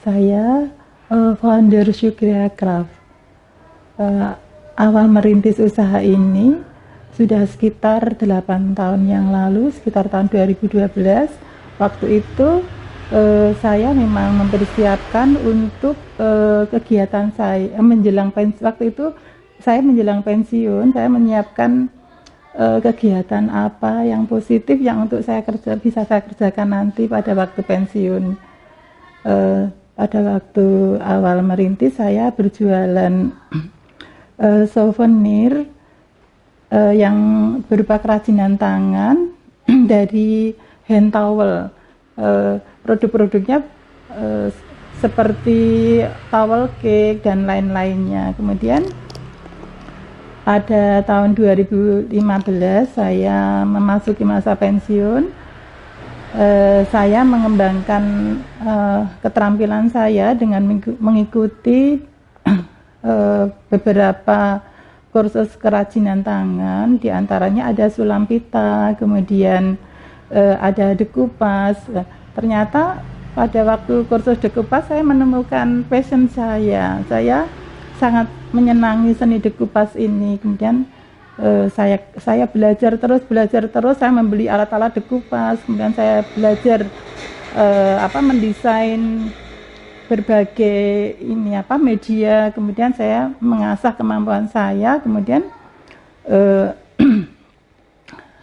Saya founder Syukria Craft. Awal merintis usaha ini sudah sekitar 8 tahun yang lalu, sekitar tahun 2012. Waktu itu saya memang mempersiapkan untuk kegiatan saya menjelang pensiun. Waktu itu saya menjelang pensiun, saya menyiapkan kegiatan apa yang positif yang untuk bisa saya kerjakan nanti pada waktu pensiun. Pada waktu awal merintis saya berjualan souvenir yang berupa kerajinan tangan dari hand towel. Produk-produknya seperti towel cake dan lain-lainnya. Kemudian pada tahun 2015 saya memasuki masa pensiun. Saya mengembangkan keterampilan saya dengan mengikuti beberapa kursus kerajinan tangan, diantaranya ada sulam pita, kemudian ada dekupas. Ternyata pada waktu kursus dekupas saya menemukan passion saya sangat menyenangi seni dekupas ini. Kemudian saya belajar terus, saya membeli alat-alat dekupas, kemudian saya belajar mendesain berbagai media, kemudian saya mengasah kemampuan saya. Kemudian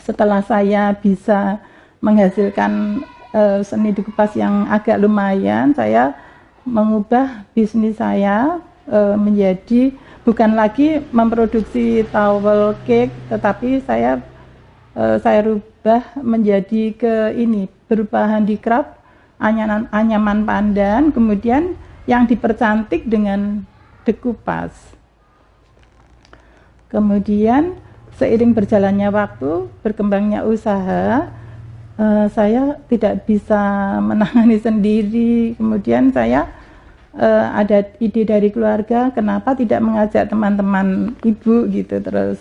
setelah saya bisa menghasilkan seni dekupas yang agak lumayan, saya mengubah bisnis saya menjadi bukan lagi memproduksi towel cake, tetapi saya rubah menjadi berupa handicraft, anyaman pandan, kemudian yang dipercantik dengan dekupas. Kemudian seiring berjalannya waktu, berkembangnya usaha, saya tidak bisa menangani sendiri. Kemudian saya ada ide dari keluarga, kenapa tidak mengajak teman-teman ibu gitu. Terus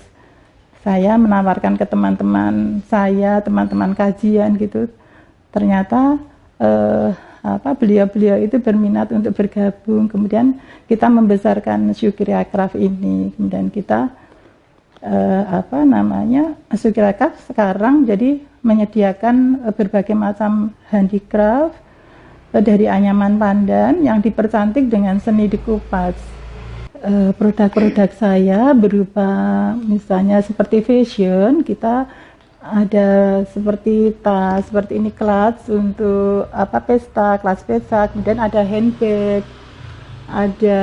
saya menawarkan ke teman-teman saya, teman-teman kajian gitu. Ternyata beliau-beliau itu berminat untuk bergabung. Kemudian kita membesarkan Syukria Craft ini. Kemudian kita Syukria Craft sekarang jadi menyediakan berbagai macam handicraft dari anyaman pandan yang dipercantik dengan seni dekupas. Produk-produk saya berupa misalnya seperti fashion, kita ada seperti tas, seperti ini clutch untuk pesta, kelas pesta, kemudian ada handbag, ada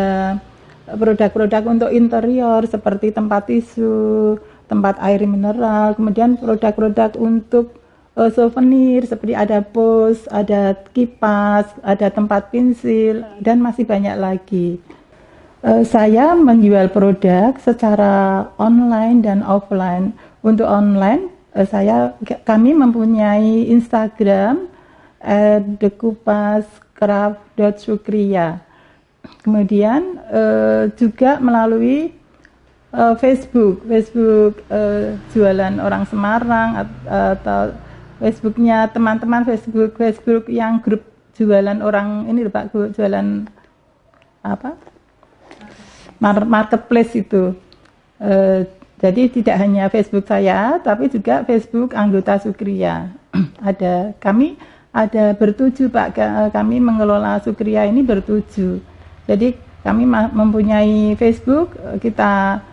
produk-produk untuk interior seperti tempat tisu, tempat air mineral, kemudian produk-produk untuk souvenir seperti ada pos, ada kipas, ada tempat pensil, dan masih banyak lagi. Saya menjual produk secara online dan offline. Untuk online, kami mempunyai Instagram @dekupascraft.syukria. Kemudian juga melalui Facebook jualan orang Semarang atau Facebooknya teman-teman, Facebook yang grup jualan orang ini Pak, jualan marketplace itu. Jadi tidak hanya Facebook saya, tapi juga Facebook anggota Syukria. Kami ada bertujuh Pak, kami mengelola Syukria ini bertujuh. Jadi kami mempunyai Facebook, kita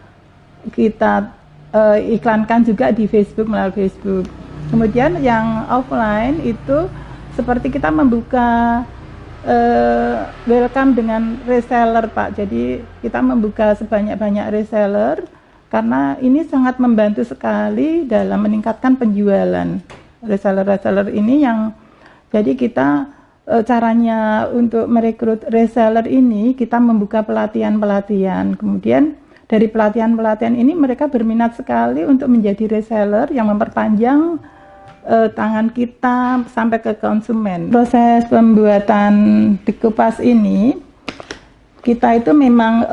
iklankan juga di Facebook, melalui Facebook. Kemudian yang offline itu seperti kita membuka welcome dengan reseller Pak. Jadi kita membuka sebanyak-banyak reseller karena ini sangat membantu sekali dalam meningkatkan penjualan. Reseller-reseller ini jadi kita caranya untuk merekrut reseller ini kita membuka pelatihan-pelatihan. Kemudian dari pelatihan-pelatihan ini mereka berminat sekali untuk menjadi reseller yang memperpanjang tangan kita sampai ke konsumen. Proses pembuatan dekupas ini kita itu memang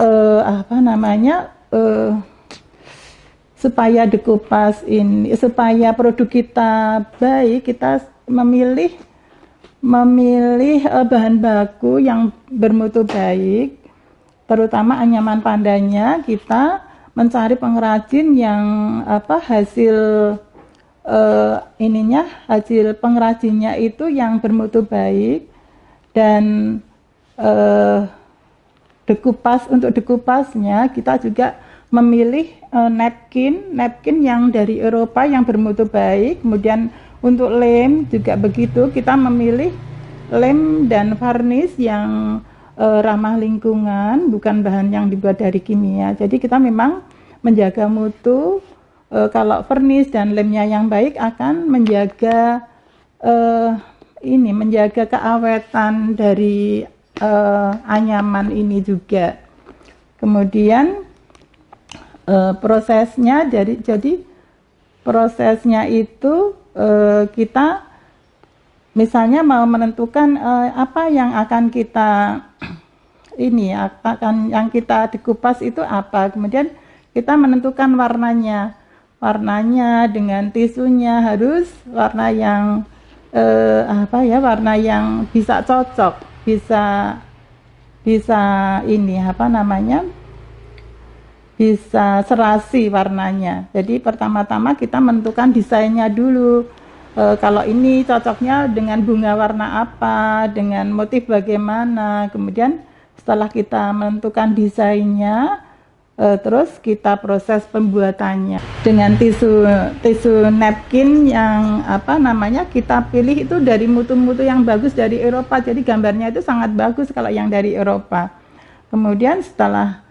supaya dekupas ini, supaya produk kita baik, kita memilih memilih bahan baku yang bermutu baik, terutama anyaman pandanya. Kita mencari pengrajin yang hasil hasil pengrajinnya itu yang bermutu baik, dan untuk dekupasnya kita juga memilih napkin yang dari Eropa yang bermutu baik. Kemudian untuk lem juga begitu, kita memilih lem dan varnish yang ramah lingkungan, bukan bahan yang dibuat dari kimia. Jadi kita memang menjaga mutu. Kalau varnish dan lemnya yang baik akan menjaga menjaga keawetan dari anyaman ini juga. Kemudian prosesnya jadi prosesnya itu kita misalnya mau menentukan apa yang akan kita yang kita dikupas itu apa. Kemudian kita menentukan warnanya dengan tisunya harus warna yang warna yang bisa cocok, bisa bisa serasi warnanya. Jadi pertama-tama kita menentukan desainnya dulu. Kalau ini cocoknya dengan bunga warna apa, dengan motif bagaimana. Kemudian setelah kita menentukan desainnya, terus kita proses pembuatannya dengan tisu napkin yang kita pilih itu dari mutu-mutu yang bagus dari Eropa. Jadi gambarnya itu sangat bagus kalau yang dari Eropa. Kemudian setelah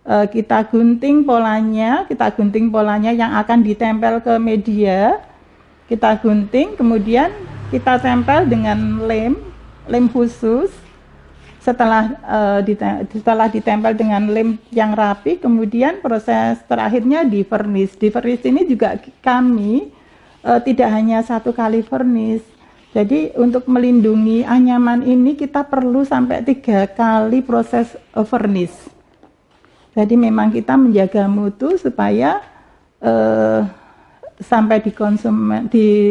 kita gunting polanya yang akan ditempel ke media, kita gunting, kemudian kita tempel dengan lem khusus. Setelah ditempel dengan lem yang rapi, kemudian proses terakhirnya di varnish. Di varnish ini juga kami tidak hanya satu kali varnish. Jadi untuk melindungi anyaman ini kita perlu sampai 3 kali proses varnish. Jadi memang kita menjaga mutu supaya sampai di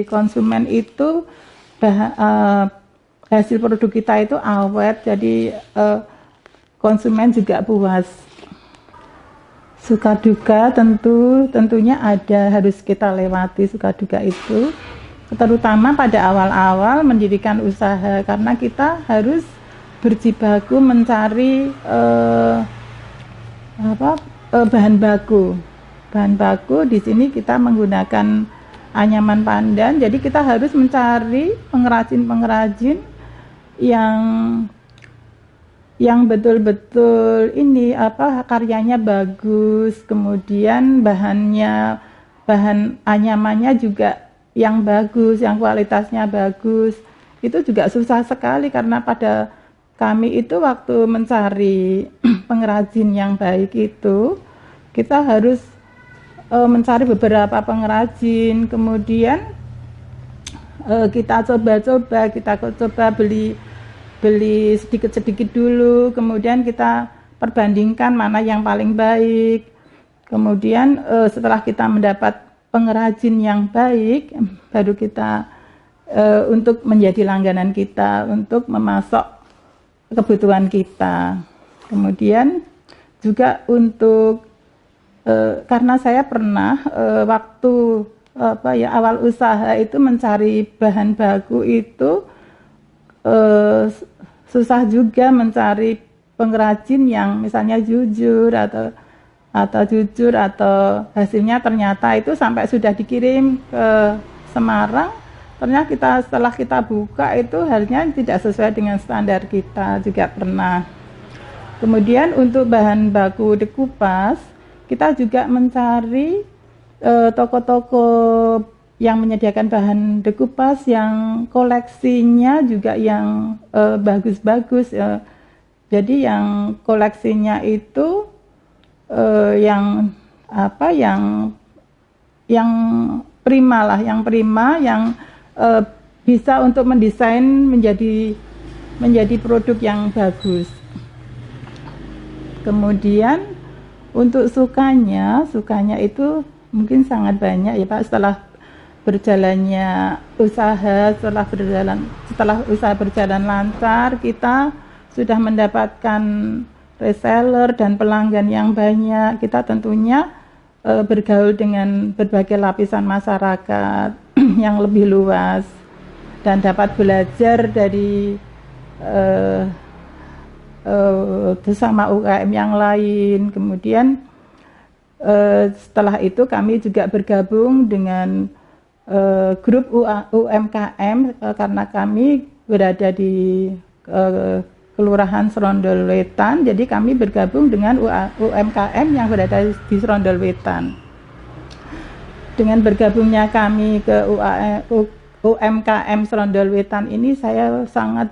konsumen itu hasil produk kita itu awet, jadi konsumen juga puas. Suka duka tentunya harus kita lewati suka duka itu, terutama pada awal-awal mendirikan usaha, karena kita harus berjibaku mencari bahan baku. Di sini kita menggunakan anyaman pandan, jadi kita harus mencari pengrajin yang betul-betul karyanya bagus, kemudian bahan anyamannya juga yang bagus, yang kualitasnya bagus. Itu juga susah sekali, karena pada kami itu waktu mencari pengrajin yang baik itu kita harus mencari beberapa pengrajin, kemudian kita coba beli sedikit-sedikit dulu, kemudian kita perbandingkan mana yang paling baik. Kemudian setelah kita mendapat pengrajin yang baik, baru kita untuk menjadi langganan kita, untuk memasok kebutuhan kita. Kemudian juga untuk karena saya pernah waktu awal usaha itu mencari bahan baku itu susah juga mencari pengrajin yang misalnya jujur atau hasilnya ternyata itu sampai sudah dikirim ke Semarang, ternyata setelah kita buka itu hasilnya tidak sesuai dengan standar kita, juga pernah. Kemudian untuk bahan baku dekupas, kita juga mencari toko-toko yang menyediakan bahan dekupas yang koleksinya juga yang bagus-bagus. Jadi yang koleksinya itu yang prima, yang bisa untuk mendesain menjadi produk yang bagus. Kemudian untuk sukanya itu mungkin sangat banyak ya Pak. Setelah berjalannya usaha, setelah usaha berjalan lancar, kita sudah mendapatkan reseller dan pelanggan yang banyak. Kita tentunya bergaul dengan berbagai lapisan masyarakat yang lebih luas dan dapat belajar dari bersama UKM yang lain. Kemudian setelah itu kami juga bergabung dengan grup UMKM karena kami berada di Kelurahan Serondol Wetan, jadi kami bergabung dengan UMKM yang berada di Serondol Wetan. Dengan bergabungnya kami ke UMKM Serondol Wetan ini, saya sangat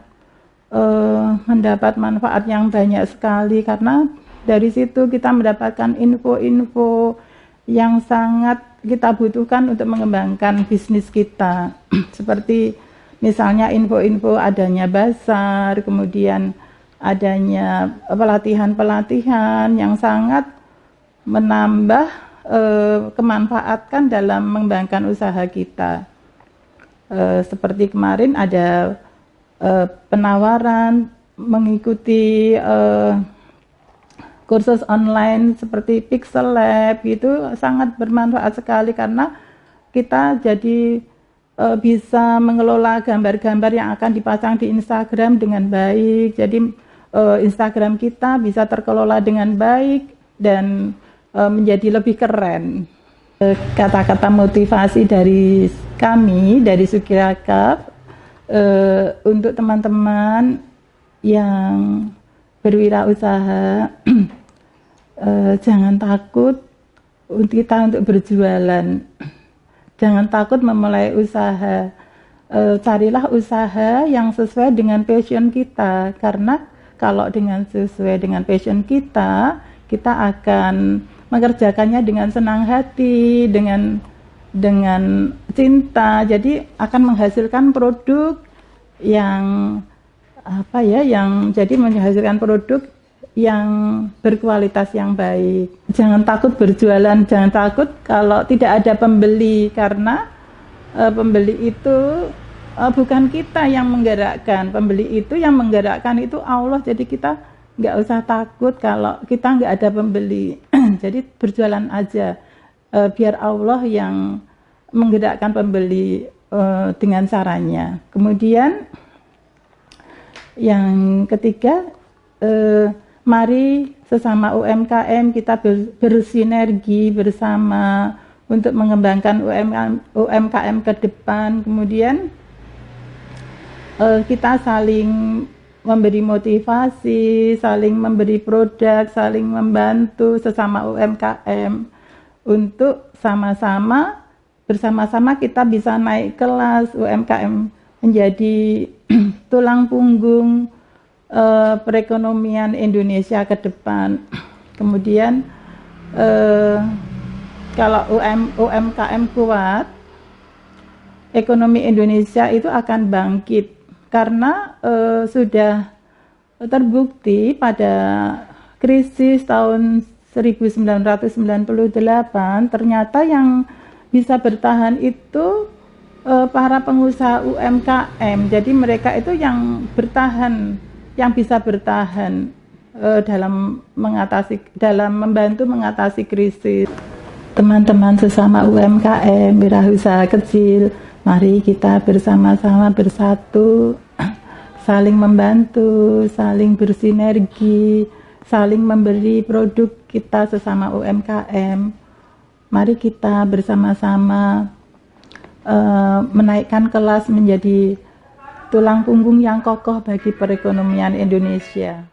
mendapat manfaat yang banyak sekali, karena dari situ kita mendapatkan info-info yang sangat kita butuhkan untuk mengembangkan bisnis kita. Seperti misalnya info-info adanya bazar, kemudian adanya pelatihan-pelatihan yang sangat menambah kemanfaatkan dalam mengembangkan usaha kita. Seperti kemarin ada penawaran mengikuti kursus online seperti Pixel Lab, itu sangat bermanfaat sekali karena kita jadi bisa mengelola gambar-gambar yang akan dipasang di Instagram dengan baik. Jadi Instagram kita bisa terkelola dengan baik dan menjadi lebih keren. Kata-kata motivasi dari kami, dari Sugirakap, untuk teman-teman yang berwirausaha, jangan takut kita untuk berjualan, jangan takut memulai usaha. Carilah usaha yang sesuai dengan passion kita, karena kalau sesuai dengan passion kita, kita akan mengerjakannya dengan senang hati, dengan cinta. Jadi akan menghasilkan produk yang menghasilkan produk yang berkualitas yang baik. Jangan takut berjualan, jangan takut kalau tidak ada pembeli, karena pembeli itu bukan kita yang menggerakkan, pembeli itu yang menggerakkan itu Allah. Jadi kita nggak usah takut kalau kita nggak ada pembeli. Jadi berjualan aja, biar Allah yang menggerakkan pembeli dengan caranya. Kemudian yang ketiga, mari sesama UMKM kita bersinergi bersama untuk mengembangkan UMKM ke depan. Kemudian kita saling memberi motivasi, saling memberi produk, saling membantu sesama UMKM untuk bersama-sama kita bisa naik kelas UMKM menjadi tulang punggung perekonomian Indonesia ke depan. Kemudian kalau UMKM kuat, ekonomi Indonesia itu akan bangkit, karena sudah terbukti pada krisis tahun 1998 ternyata yang bisa bertahan itu para pengusaha UMKM. Jadi mereka itu yang bertahan, yang bisa bertahan dalam membantu mengatasi krisis. Teman-teman sesama UMKM, wirausaha kecil, mari kita bersama-sama bersatu, saling membantu, saling bersinergi, saling memberi produk kita sesama UMKM. Mari kita bersama-sama menaikkan kelas menjadi tulang punggung yang kokoh bagi perekonomian Indonesia.